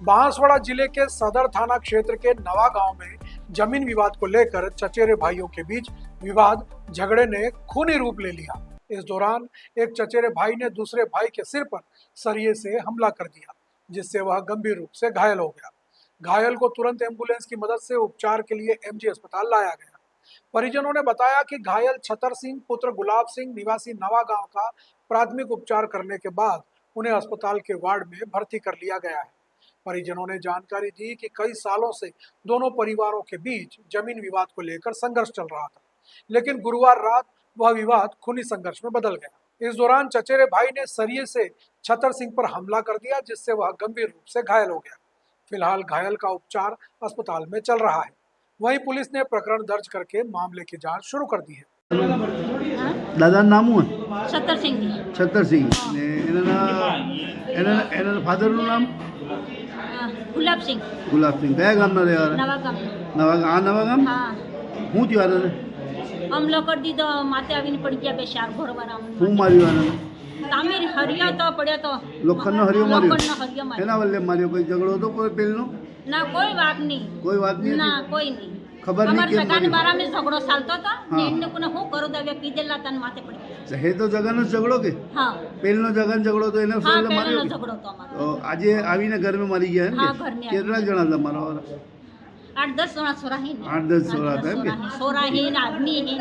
बांसवाड़ा जिले के सदर थाना क्षेत्र के नवा गांव में जमीन विवाद को लेकर चचेरे भाइयों के बीच विवाद झगड़े ने खूनी रूप ले लिया। इस दौरान एक चचेरे भाई ने दूसरे भाई के सिर पर सरिये से हमला कर दिया, जिससे वह गंभीर रूप से घायल हो गया। घायल को तुरंत एम्बुलेंस की मदद से उपचार के लिए एमजी अस्पताल लाया गया। परिजनों ने बताया कि घायल छतर सिंह पुत्र गुलाब सिंह निवासी नवा गांव का प्राथमिक उपचार करने के बाद उन्हें अस्पताल के वार्ड में भर्ती कर लिया गया है। परिजनों ने जानकारी दी कि कई सालों से दोनों परिवारों के बीच जमीन विवाद को लेकर संघर्ष चल रहा था, लेकिन गुरुवार रात वह विवाद खूनी संघर्ष में बदल गया। इस दौरान चचेरे भाई ने सरिये से छतर सिंह पर हमला कर दिया, जिससे वह गंभीर रूप से घायल हो गया। फिलहाल घायल का उपचार अस्पताल में चल रहा है। वहीं पुलिस ने प्रकरण दर्ज करके मामले की जांच शुरू कर दी है। દાદા નામ શું સત્તર સિંહ છત્તર સિંહ ને એના ફાધરનું નામ ગુલાબ સિંહ ગુલાબ સિંહ કયા ગામના રહ્યા નવા ગામ નવા ગામ હા શું થયું આને હમલો કરી દીધો માથે આવીને પડી ગયા બે ચાર ઘોડવાળા શું માર્યું આને તામીર હરિયો તો પડ્યો તો લોખંડનો હરિયો માર્યો લોખંડનો હરિયો માર્યો એના વલ્લે માર્યો કોઈ ઝઘડો હતો કોઈ પેલનો ના કોઈ વાત નહીં ના કોઈ નહીં ખબર નહીં અમાર કેમ સગાને માર્યો? બારામાં ઝઘડો ચાલતો હતો હા. ને એમને કોને હું કરું દવે પીધેલા તને માથે પડી ગયા. હે તો જગાનો ઝઘડો કે હા પેલનો જગાનો ઝઘડો તો એને હા વલ્લે પહેલાનો માર્યો કે? ઝઘડો તો અમારો તો આજે આવીને ઘરમાં મારી ગયા એમ હા, કે ઘરમાં કેટલા જણા તમારા વાળા 8-10 જણા સોરા હે 8-10 સોરા હતા એમ કે? સોરા હે આદમી હે